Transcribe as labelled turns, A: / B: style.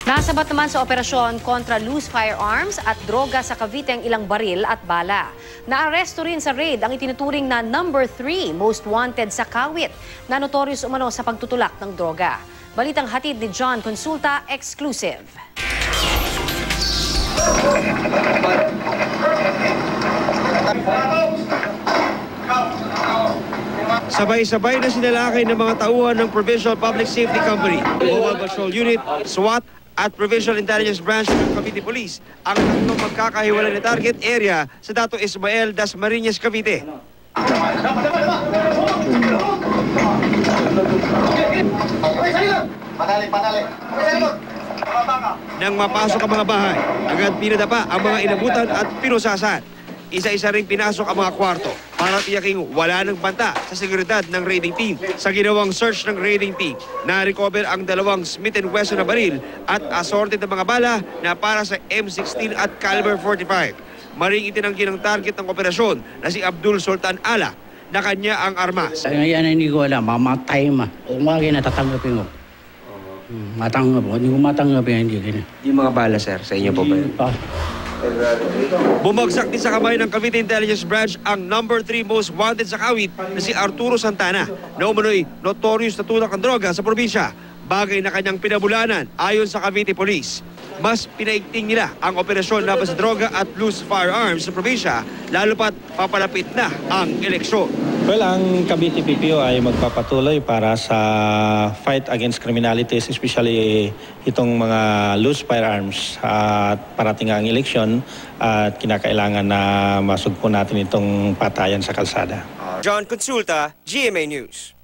A: Nasabat naman sa operasyon kontra loose firearms at droga sa Cavite ang ilang baril at bala. Naaresto rin sa raid ang itinuturing na number 3 most wanted sa Kawit na notorious umano sa pagtutulak ng droga. Balitang hatid ni John Consulta, exclusive.
B: Sabay-sabay na sinalakay ng mga tauhan ng Provincial Public Safety Company, Mobile Patrol Unit, SWAT, at Provincial Intelligence Branch ng Cavite Police ang tatlong magkakahiwalay na target area sa Dato Ismael, Dasmariñas, Cavite. Nang mapasok ang mga bahay, agad pinadapa ang mga inabutan at pinusasan. Isa-isa ring pinasok ang mga kwarto para tiyaking wala ng banta sa seguridad ng raiding team. Sa ginawang search ng raiding team, na-recover ang 2 Smith & Wesson na baril at assorted na mga bala na para sa M16 at caliber 45. Maring itinanggi ng target ng operasyon na si Abdul Sultan Ala na kanya ang armas.
C: Ngayon hindi ko alam, mamatay ma. Kung mga natatanggapin ko. Matanggap ko, hindi ko matanggapin, hindi ko.
B: Yung mga bala, sir, sa inyo po ba yun? Bumagsak din sa kamay ng Cavite Intelligence Branch ang number 3 most wanted sa Kawit na si Arturo Santana na umano'y notorious na tulak ng droga sa probinsya. Bagay na kanyang pinabulanan ayon sa Cavite Police. Mas pinaigting nila ang operasyon laban sa droga at loose firearms sa probinsya lalo pat papalapit na ang eleksyon.
D: Well, ang Cavite PPO ay magpapatuloy para sa fight against criminalities, especially itong mga loose firearms at parating ang eleksyon at kinakailangan na masugpo natin itong patayan sa kalsada.
B: John Consulta, GMA News.